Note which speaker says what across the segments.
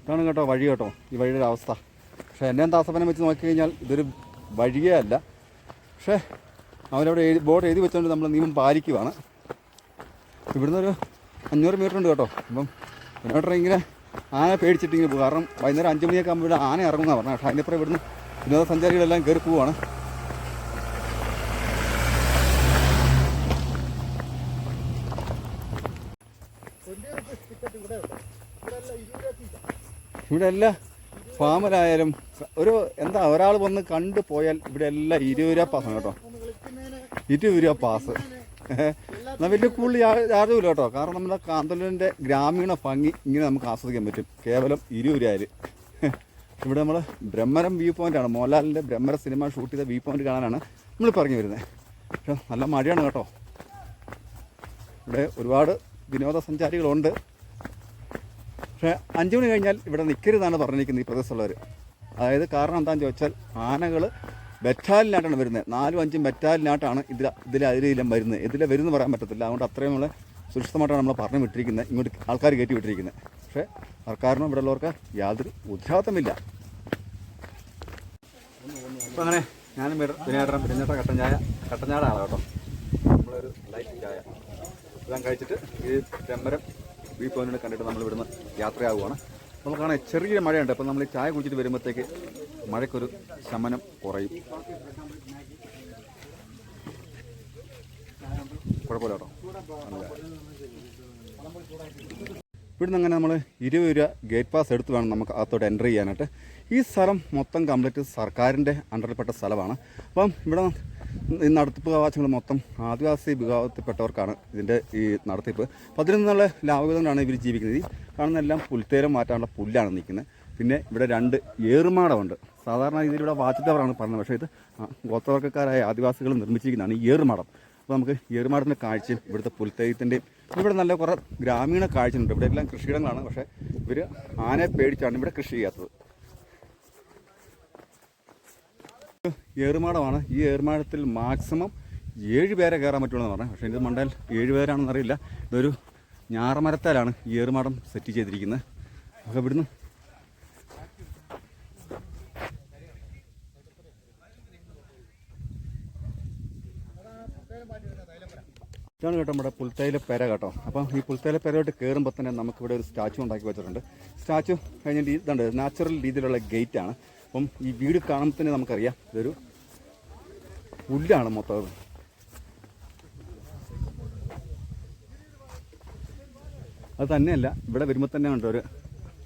Speaker 1: ഇതാണ് കേട്ടോ വഴി കേട്ടോ, ഈ വഴിയുടെ ഒരു അവസ്ഥ. പക്ഷേ എന്നെ ദാസപ്പനെ വെച്ച് നോക്കിക്കഴിഞ്ഞാൽ ഇതൊരു വഴിയേ അല്ല. പക്ഷേ അവരവിടെ ബോർഡ് എഴുതി വെച്ചുകൊണ്ട് നമ്മൾ നിയമം പാലിക്കുവാണ്. ഇവിടുന്ന് ഒരു 500 മീറ്റർ ഉണ്ട് കേട്ടോ. അപ്പം കിലോമീറ്റർ ഇങ്ങനെ ആന പേടിച്ചിട്ട് ഇങ്ങനെ പോകും. കാരണം വൈകുന്നേരം 5 മണിയൊക്കെ ആകുമ്പോൾ ഇവിടെ ആന ഇറങ്ങുന്നതാണ് പറഞ്ഞത്. പക്ഷേ അതിൻ്റെ അപ്പുറം ഇവിടുന്ന് വിനോദസഞ്ചാരികളെല്ലാം കയറി പോവുകയാണ്. ഇവിടെ എല്ലാം ഫാമിലായാലും ഒരു ഒരാൾ വന്ന് കണ്ടു പോയാൽ ഇവിടെ എല്ലാം 20 രൂപ പാസ്സാണ് കേട്ടോ. 20 രൂപ പാസ്. എന്നാൽ വലിയ കൂടുതൽ ചാർജും ഇല്ല കേട്ടോ. കാരണം നമ്മുടെ കാന്തല്ലൂരിൻ്റെ ഗ്രാമീണ ഭംഗി ഇങ്ങനെ നമുക്ക് ആസ്വദിക്കാൻ പറ്റും കേവലം 20 രൂപയിൽ. ഇവിടെ നമ്മൾ ബ്രഹ്മരം വ്യൂ പോയിൻ്റാണ്, മോഹൻലാലിൻ്റെ ബ്രഹ്മര സിനിമ ഷൂട്ട് ചെയ്ത വ്യൂ പോയിൻ്റ് കാണാനാണ് നമ്മൾ പറഞ്ഞു വരുന്നത്. പക്ഷേ നല്ല മഴയാണ് കേട്ടോ. ഇവിടെ ഒരുപാട് വിനോദസഞ്ചാരികളുണ്ട്. പക്ഷേ 5 മണി കഴിഞ്ഞാൽ ഇവിടെ നിൽക്കരുതാണ് പറഞ്ഞിരിക്കുന്നത് ഈ പ്രദേശത്തുള്ളവർ. അതായത് കാരണം എന്താണെന്ന് ചോദിച്ചാൽ ആനകൾ ബറ്റാലിനായിട്ടാണ് വരുന്നത്. 4ഉം 5ഉം ബറ്റാലിനായിട്ടാണ് ഇതിലെല്ലാം വരുന്നത്. ഇതിലെ വരുമെന്ന് പറയാൻ പറ്റത്തില്ല. അതുകൊണ്ട് അത്രയും നമ്മൾ സുരക്ഷിതമായിട്ടാണ് നമ്മൾ പറഞ്ഞു വിട്ടിരിക്കുന്നത്, ഇങ്ങോട്ട് ആൾക്കാർ കയറ്റി വിട്ടിരിക്കുന്നത്. പക്ഷേ സർക്കാരിനും ഇവിടെ ഉള്ളവർക്ക് യാതൊരു ഉത്തരവാദിത്തമില്ല. അപ്പം അങ്ങനെ ഞാനും വിനേട്ടൻ കട്ടൻ ചായ ആളാണ് കേട്ടോ. നമ്മളൊരു ലൈറ്റ് ചായ എല്ലാം കഴിച്ചിട്ട് ഈ ബ്രഹ്മരം വ്യൂ പോയിന്റ് കണ്ടിട്ട് നമ്മൾ ഇവിടുന്ന് യാത്രയാവുകയാണ്. നമ്മൾ കാണാൻ ചെറിയ മഴയുണ്ട്. അപ്പം നമ്മൾ ഈ ചായ കുടിച്ചിട്ട് വരുമ്പോഴത്തേക്ക് മഴയ്ക്കൊരു ശമനം കുറയും. കുഴപ്പമില്ല കേട്ടോ. ഇവിടുന്ന് അങ്ങനെ നമ്മൾ 20 രൂപ ഗേറ്റ് പാസ് എടുത്ത് വേണം നമുക്ക് അകത്തോട്ട് എൻ്റർ ചെയ്യാനായിട്ട്. ഈ സ്ഥലം മൊത്തം കംപ്ലീറ്റ് സർക്കാരിൻ്റെ അണ്ടറിൽപ്പെട്ട സ്ഥലമാണ്. അപ്പം ഇവിടെ ഈ നടത്തിപ്പ് അവകാശങ്ങൾ മൊത്തം ആദിവാസി വിഭാഗത്തിൽപ്പെട്ടവർക്കാണ് ഇതിൻ്റെ ഈ നടത്തിപ്പ്. അപ്പം അതിൽ നിന്നുള്ള ലാഭവിധം കൊണ്ടാണ് ഇവർ ജീവിക്കുന്നത്. ഈ കാണുന്നതെല്ലാം പുൽത്തേരം മാറ്റാനുള്ള പുല്ലാണ് നിൽക്കുന്നത്. പിന്നെ ഇവിടെ 2 ഏറുമാടമുണ്ട്. സാധാരണ ഇതിലൂടെ വാച്ച് ടവറാണ് പറഞ്ഞത്. പക്ഷേ ഇത് ഗോത്രവർഗ്ഗക്കാരായ ആദിവാസികൾ നിർമ്മിച്ചിരിക്കുന്നതാണ് ഈ ഏറുമാടം. അപ്പോൾ നമുക്ക് ഏറുമാടത്തിൻ്റെ കാഴ്ചയും ഇവിടുത്തെ പുൽത്തേയത്തിൻ്റെയും ഇവിടെ നല്ല കുറേ ഗ്രാമീണ കാഴ്ചയുണ്ട്. ഇവിടെ എല്ലാം കൃഷിയിടങ്ങളാണ്. പക്ഷേ ഇവർ ആനയെ പേടിച്ചാണ് ഇവിടെ കൃഷി ചെയ്യാത്തത്. ഏറുമാടമാണ്. ഈ ഏറുമാടത്തിൽ മാക്സിമം 7 പേരെ കയറാൻ പറ്റുമെന്ന് പറഞ്ഞത്. പക്ഷേ ഇത് മണ്ടയിൽ 7 പേരാണെന്ന് അറിയില്ല. ഇതൊരു ഞാറമരത്താലാണ് ഈ ഏറുമാടം സെറ്റ് ചെയ്തിരിക്കുന്നത്. അപ്പോൾ ഇവിടുന്ന് ഇതാണ് കേട്ടോ നമ്മുടെ പുൽത്തൈല പെര കേട്ടോ. അപ്പം ഈ പുൽത്തൈല പെരയോട്ട് കയറുമ്പോൾ തന്നെ നമുക്കിവിടെ ഒരു സ്റ്റാച്ചു ഉണ്ടാക്കി വെച്ചിട്ടുണ്ട്. സ്റ്റാച്ചു കഴിഞ്ഞിട്ട് ഇതുണ്ട് നാച്ചുറൽ രീതിയിലുള്ള ഗേറ്റാണ്. അപ്പം ഈ വീട് കാണുമ്പോൾ തന്നെ നമുക്കറിയാം ഇതൊരു പുല്ലാണ് മൊത്തം. അത് തന്നെയല്ല, ഇവിടെ വരുമ്പോൾ തന്നെ ഉണ്ട്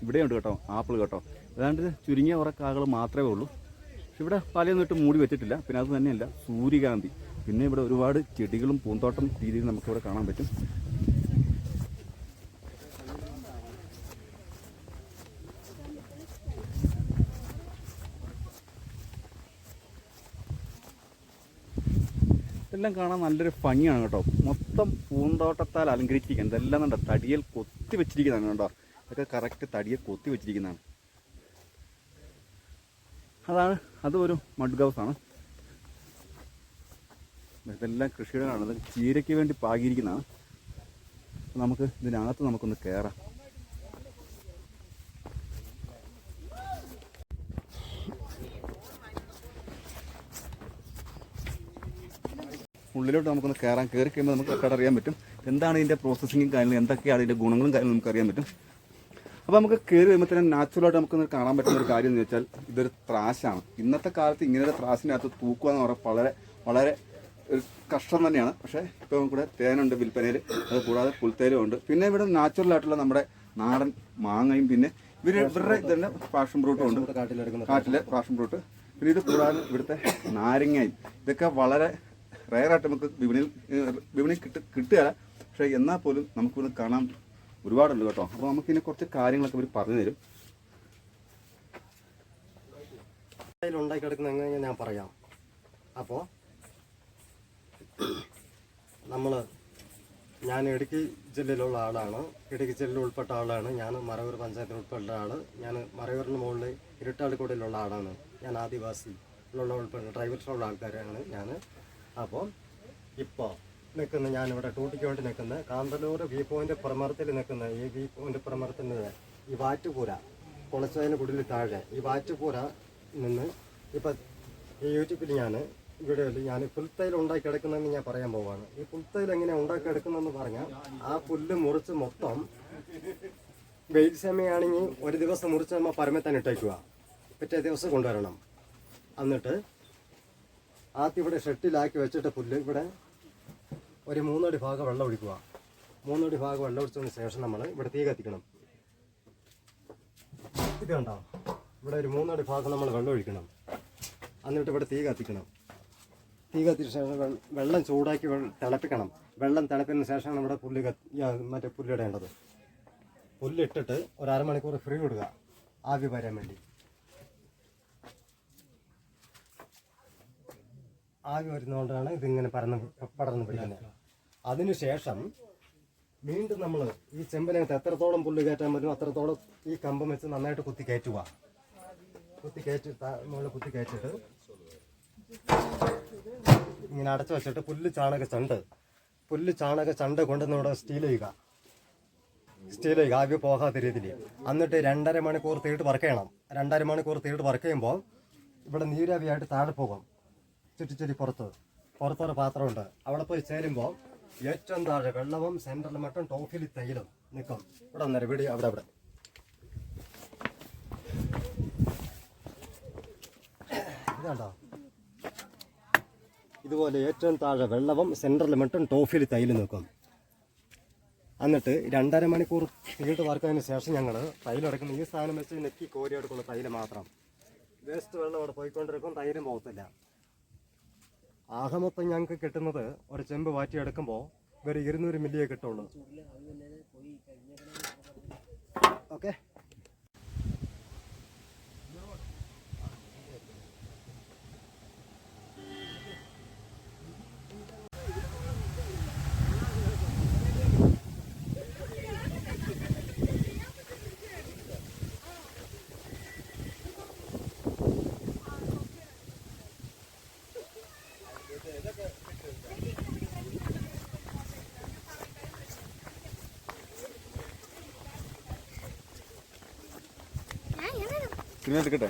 Speaker 1: ഇവിടെയുണ്ട് കേട്ടോ ആപ്പിൾ കേട്ടോ. ഏതാണ്ട് ചുരുങ്ങിയ കുറേ കാകൾ മാത്രമേ ഉള്ളൂ. പക്ഷെ ഇവിടെ പലയൊന്നും ഇട്ട് മൂടി വെച്ചിട്ടില്ല. പിന്നെ അത് തന്നെയല്ല സൂര്യകാന്തി. പിന്നെ ഇവിടെ ഒരുപാട് ചെടികളും പൂന്തോട്ടം രീതിയിൽ നമുക്കിവിടെ കാണാൻ പറ്റും. എല്ലാം കാണാൻ നല്ലൊരു ഭംഗിയാണ് കേട്ടോ. മൊത്തം പൂന്തോട്ടത്താൽ അലങ്കരിച്ചിരിക്കുന്നത്. ഇതെല്ലാം കണ്ടോ തടിയിൽ കൊത്തി വെച്ചിരിക്കുന്നതാണ് കേട്ടോ. ഇതൊക്കെ കറക്റ്റ് തടിയെ കൊത്തി വെച്ചിരിക്കുന്നതാണ്. അതും ഒരു മഡ് ഹൗസാണ്. ഇതെല്ലാം കൃഷിയിടങ്ങളാണ്. അത് ചീരയ്ക്ക് വേണ്ടി പാകിയിരിക്കുന്നതാണ്. നമുക്ക് ഇതിനകത്ത് നമുക്കൊന്ന് കയറാം. ഉള്ളിലോട്ട് നമുക്കൊന്ന് കയറി കഴിയുമ്പോൾ നമുക്ക് കറക്റ്റ് അറിയാൻ പറ്റും എന്താണ് ഇതിൻ്റെ പ്രോസസ്സിങ്ങും കാര്യങ്ങളും, എന്തൊക്കെയാണ് ഇതിൻ്റെ ഗുണങ്ങളും കാര്യങ്ങളും നമുക്ക് അറിയാൻ പറ്റും. അപ്പോൾ നമുക്ക് കയറി വരുമ്പോൾ തന്നെ നാച്ചുറലായിട്ട് നമുക്കൊന്ന് കാണാൻ പറ്റുന്ന ഒരു കാര്യം എന്ന് വെച്ചാൽ ഇതൊരു ത്രാശാണ്. ഇന്നത്തെ കാലത്ത് ഇങ്ങനെ ഒരു ത്രാശിനകത്ത് തൂക്കുക എന്ന് പറഞ്ഞാൽ വളരെ ഒരു കഷ്ടം തന്നെയാണ്. പക്ഷേ ഇപ്പോൾ നമുക്കിവിടെ തേനുണ്ട് വിൽപ്പനയിൽ, അത് കൂടാതെ പുൽത്തേലും ഉണ്ട്. പിന്നെ ഇവിടെ നാച്ചുറലായിട്ടുള്ള നമ്മുടെ നാടൻ മാങ്ങയും പിന്നെ ഇവരുടെ തന്നെ പാഷൻ ഫ്രൂട്ടും ഉണ്ട്, കാട്ടിലെ പാഷൻ ഫ്രൂട്ട്. പിന്നെ ഇത് കൂടാതെ ഇവിടുത്തെ നാരങ്ങയും ഇതൊക്കെ വളരെ റയറായിട്ട് നമുക്ക് വിപണിയിൽ കിട്ടുകയില്ല. പക്ഷേ എന്നാൽ പോലും നമുക്കിത് കാണാൻ ഒരുപാടുണ്ട് കേട്ടോ. അപ്പോൾ നമുക്കിതിനെ കുറച്ച് കാര്യങ്ങളൊക്കെ ഇവർ പറഞ്ഞു തരും.
Speaker 2: ഉണ്ടാക്കിയെടുക്കുന്ന എങ്ങനെ ഞാൻ പറയാം. അപ്പോൾ ഞാൻ ഇടുക്കി ജില്ലയിലുള്ള ആളാണ്. ഇടുക്കി ജില്ലയിൽ ഉൾപ്പെട്ട ആളാണ് ഞാൻ. മറയൂർ പഞ്ചായത്തിൽ ഉൾപ്പെട്ട ആൾ. ഞാൻ മറയൂരിന് മുകളിൽ ഇരുട്ടാളിക്കൂടയിലുള്ള ആളാണ്. ഞാൻ ആദിവാസിയിലുള്ള ഉൾപ്പെട്ട ട്രൈബൽസിലുള്ള ആൾക്കാരാണ് ഞാൻ. അപ്പോൾ ഇപ്പോൾ നിൽക്കുന്ന ഞാനിവിടെ ഡ്യൂട്ടിക്ക് വേണ്ടി നിൽക്കുന്ന കാന്തല്ലൂർ വ്യൂ പോയിൻ്റ് പ്രമർത്തിൽ നിൽക്കുന്ന ഈ വ്യൂ പോയിൻ്റ് പ്രമർത്തുന്നത് ഈ വാറ്റുപുര കുളച്ചതിന് കുടിൽ താഴെ ഈ വാറ്റുപൂര നിന്ന് ഇപ്പം ഈ യൂട്യൂബിൽ ഞാൻ വീഡിയോയിൽ ഞാൻ പുൽത്തൈൽ ഉണ്ടാക്കി എടുക്കുന്നതെന്ന് ഞാൻ പറയാൻ പോവാണ്. ഈ പുൽത്തൈൽ എങ്ങനെ ഉണ്ടാക്കി എടുക്കുന്നതെന്ന് പറഞ്ഞാൽ ആ പുല്ല് മുറിച്ച് മൊത്തം വെയിൽ സമയമാണെങ്കിൽ ഒരു ദിവസം മുറിച്ച് നമ്മൾ പരമത്താൻ ഇട്ടേക്കുക, പിറ്റേ ദിവസം കൊണ്ടുവരണം. എന്നിട്ട് ആദ്യം ഇവിടെ ഷെട്ടിലാക്കി വെച്ചിട്ട് പുല്ല് ഇവിടെ ഒരു 3 അടി ഭാഗം വെള്ളം ഒഴിക്കുക. 3 അടി ഭാഗം വെള്ളം ഒഴിച്ചതിന് ശേഷം നമ്മൾ ഇവിടെ തീ കത്തിക്കണം. ഇത് കണ്ടോ, ഇവിടെ ഒരു 3 അടി ഭാഗം നമ്മൾ വെള്ളം ഒഴിക്കണം. എന്നിട്ട് ഇവിടെ തീ കത്തിക്കണം. തീ കത്തിച്ച ശേഷം വെള്ളം ചൂടാക്കി തിളപ്പിക്കണം. വെള്ളം തിളപ്പിച്ചതിന് ശേഷമാണ് ഇവിടെ മറ്റേ പുല്ലിടേണ്ടത്. പുല്ലിട്ടിട്ട് ഒരു അരമണിക്കൂർ ഫ്രീ വിടുക ആവി വരാൻ വേണ്ടി. ആവി വരുന്നതുകൊണ്ടാണ് ഇതിങ്ങനെ പടർന്ന് പിടിക്കുന്നത്. അതിനുശേഷം വീണ്ടും നമ്മൾ ഈ ചെമ്പിനകത്ത് എത്രത്തോളം പുല്ല് കയറ്റാൻ പറ്റും അത്രത്തോളം ഈ കമ്പം വെച്ച് നന്നായിട്ട് കുത്തി കയറ്റുക. കുത്തി കയറ്റിട്ട് ഇങ്ങനെ അടച്ചു വെച്ചിട്ട് പുല്ല് ചാണക ചണ്ട് കൊണ്ടുവന്ന് ഇവിടെ സ്റ്റീൽ ചെയ്യുക ആവി പോകാത്ത രീതിയിൽ. എന്നിട്ട് 2.5 മണിക്കൂർ തീട്ട് വർക്ക് ചെയ്യണം. 2.5 മണിക്കൂർ തീട്ട് വർക്ക് ചെയ്യുമ്പോൾ ഇവിടെ നീരാവിയായിട്ട് താഴെ പോകും. ചുറ്റി പുറത്തൊരു പാത്രമുണ്ട്. അവിടെ പോയി ചേരുമ്പോൾ ഏറ്റവും താഴെ വെള്ളവും സെൻറ്ററിൽ മറ്റും ടോഫിൽ തൈലും നിൽക്കും. ഇവിടെ വന്നേരം വീട് അവിടെ ഇതാണ്ടോ, ഇതുപോലെ ഏറ്റവും താഴെ വെള്ളവും സെൻറ്ററിൽ മറ്റും ടോഫിൽ തൈല് നിൽക്കും. എന്നിട്ട് 2.5 മണിക്കൂർ തീട്ട് വറുത്തതിന് ശേഷം ഞങ്ങൾ തൈലെടുക്കുന്ന ഈ സാധനം വെച്ച് നെക്കി കോരിയെടുക്കുന്ന തൈല് മാത്രം. വേസ്റ്റ് വെള്ളം അവിടെ പോയിക്കൊണ്ടിരിക്കും, തൈരും പോകത്തില്ല. ആകെ മൊത്തം ഞങ്ങൾക്ക് കിട്ടുന്നത് ഒരു ചെമ്പ് വാറ്റിയെടുക്കുമ്പോൾ ഒരു 200 മില്ലിയേ കിട്ടുള്ളൂ. ഓക്കെ,
Speaker 1: പിന്നെ എടുക്കട്ടെ.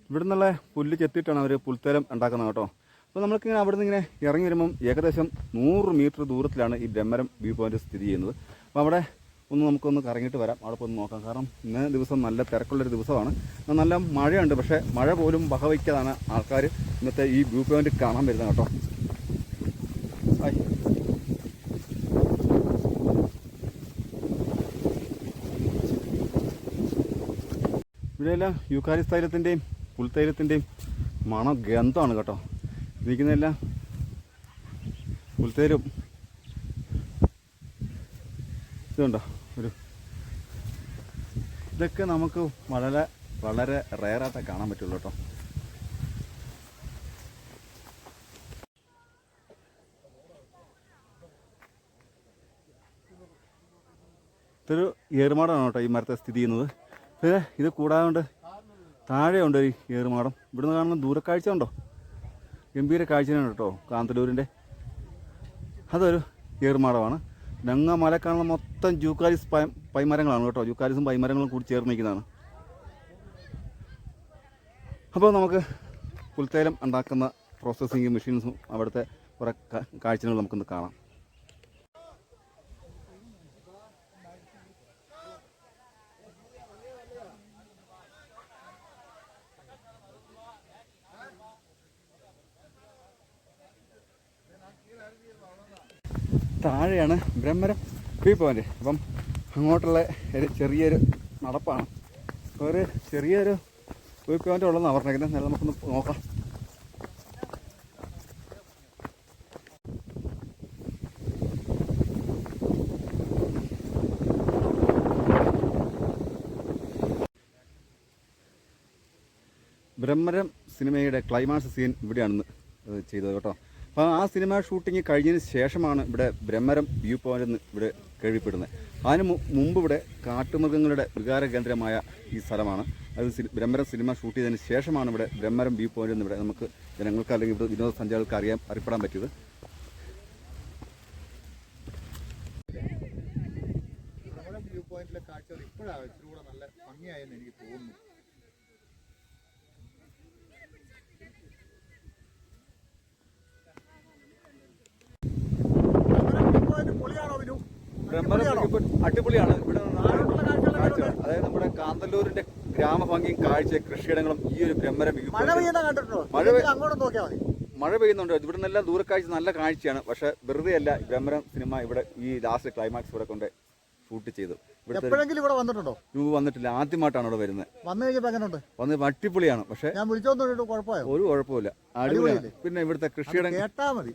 Speaker 1: ഇവിടെ നിന്നുള്ള പുല്ല് ചെത്തിയിട്ടാണ് അവർ പുൽത്തരം ഉണ്ടാക്കുന്നത് കേട്ടോ. അപ്പോൾ നമ്മൾക്കിങ്ങനെ അവിടെ നിന്ന് ഇങ്ങനെ ഇറങ്ങി വരുമ്പം ഏകദേശം 100 മീറ്റർ ദൂരത്തിലാണ് ഈ ബ്രഹ്മരം വ്യൂ പോയിന്റ് സ്ഥിതി ചെയ്യുന്നത്. അപ്പോൾ അവിടെ നമുക്കൊന്ന് കറങ്ങിയിട്ട് വരാം. അവിടെ പോയി നോക്കാം. കാരണം ഇന്നേ ദിവസം നല്ല തിരക്കുള്ളൊരു ദിവസമാണ്. നല്ല മഴയുണ്ട്. പക്ഷേ മഴ പോലും വകവയ്ക്കാതാണ് ആൾക്കാർ ഇന്നത്തെ ഈ വ്യൂ പോയിന്റ് കാണാൻ വരുന്നത് കേട്ടോ. ഇവിടെയെല്ലാം യൂക്കാലിസ് തൈലത്തിൻ്റെയും പുൽത്തൈലത്തിൻ്റെയും മണം ഗന്ധമാണ് കേട്ടോ. ഇരിക്കുന്നതെല്ലാം പുൽത്തൈലും ഇതുണ്ടോ. ഇതൊക്കെ നമുക്ക് വളരെ വളരെ റെയറായിട്ടേ കാണാൻ പറ്റുള്ളൂ കേട്ടോ. ഇതൊരു ഏറുമാടമാണ് കേട്ടോ ഈ മരത്തെ സ്ഥിതി ചെയ്യുന്നത്. പിന്നെ ഇത് കൂടാതെ താഴെയുണ്ട് ഒരു ഏറുമാടം. ഇവിടുന്ന് കാണുന്ന ദൂരക്കാഴ്ച ഉണ്ടോ, ഗംഭീര കാഴ്ചയാണ് കേട്ടോ. കാന്തല്ലൂരിൻ്റെ അതൊരു ഏറുമാടമാണ്. ഞങ്ങ മല കാണുന്ന മൊത്തം യൂക്കാലിസ് പൈമരങ്ങളാണ് കേട്ടോ. യൂക്കാലിസും പൈമരങ്ങളും കൂടി ചേർന്ന് നിൽക്കുന്നതാണ്. അപ്പോൾ നമുക്ക് പുൽത്തൈലം ഉണ്ടാക്കുന്ന പ്രോസസ്സിങ് മെഷീൻസും അവിടുത്തെ കുറേ കാഴ്ചകൾ നമുക്കൊന്ന് കാണാം. താഴെയാണ് ബ്രഹ്മരം വ്യൂ പോയിന്റ്. അപ്പം അങ്ങോട്ടുള്ള ഒരു ചെറിയൊരു നടപ്പാണ്. ഒരു ചെറിയൊരു വ്യൂ പോയിന്റ് ഉള്ളതെന്നാണ് പറഞ്ഞിരിക്കുന്നത്. നേരെ നമുക്കൊന്ന് നോക്കാം. ബ്രഹ്മരം സിനിമയുടെ ക്ലൈമാക്സ് സീൻ ഇവിടെയാണ് ചെയ്തത് കേട്ടോ. അപ്പോൾ ആ സിനിമ ഷൂട്ടിങ് കഴിഞ്ഞതിന് ശേഷമാണ് ഇവിടെ ബ്രഹ്മരം വ്യൂ പോയിന്റ് ഇവിടെ കേൾവിപ്പെടുന്നത്. അതിന് മുമ്പ് ഇവിടെ കാട്ടുമൃഗങ്ങളുടെ വികാര കേന്ദ്രമായ ഈ സ്ഥലമാണ്. അത് ബ്രഹ്മരം സിനിമ ഷൂട്ട് ചെയ്തതിന് ശേഷമാണ് ഇവിടെ ബ്രഹ്മരം വ്യൂ പോയിന്റ് എന്ന് ഇവിടെ നമുക്ക് ജനങ്ങൾക്ക് അല്ലെങ്കിൽ ഇവിടെ വിനോദസഞ്ചാരികൾക്ക് അറിയപ്പെടാൻ പറ്റിയത്. വ്യൂ പോയിന്റ്
Speaker 3: നാട്ടിലെ കാഴ്ചകൾ ഇപ്പോഴാണ് ഇച്ചിരി കൂടെ നല്ല ഭംഗിയായെന്ന് എനിക്ക് തോന്നുന്നു. പൊളിയാണോ വിനു?
Speaker 1: അടിപൊളിയാണ്. ഇവിടെ കാഴ്ചകൾ, അതായത് നമ്മുടെ കാന്തല്ലൂരിന്റെ ഗ്രാമഭംഗിയും കാഴ്ച കൃഷിയിടങ്ങളും ഈ ഒരു ഭ്രമരം
Speaker 3: മഴ പെയ്യുന്ന കണ്ടിട്ടുണ്ടോ? അങ്ങോട്ട് നോക്കിയാൽ മതി.
Speaker 1: മഴ പെയ്യുന്നുണ്ട്. ഇവിടെ നിന്നെല്ലാം ദൂരക്കാഴ്ച നല്ല കാഴ്ചയാണ്. പക്ഷെ വെറുതെ അല്ല ഭ്രമരം സിനിമ ഇവിടെ ഈ ലാസ്റ്റ് ക്ലൈമാക്സ് ഇവിടെ കൊണ്ട് ഷൂട്ട് ചെയ്തു.
Speaker 3: എപ്പോഴെങ്കിലും ഇവിടെ വന്നിട്ടുണ്ടോ?
Speaker 1: വന്നിട്ടില്ല, ആദ്യമായിട്ടാണ് ഇവിടെ വരുന്നത്.
Speaker 3: വന്നു കഴിഞ്ഞപ്പോ എങ്ങനെയുണ്ട്?
Speaker 1: വന്നത് അടിപൊളിയാണ്. പക്ഷെ
Speaker 3: ഞാൻ വിളിച്ചോന്നിട്ട് കുഴപ്പമായോ?
Speaker 1: ഒരു കുഴപ്പമില്ല, അടിപൊളിയാണ്. പിന്നെ ഇവിടുത്തെ കൃഷിയിടം
Speaker 3: കേട്ടാ മതി.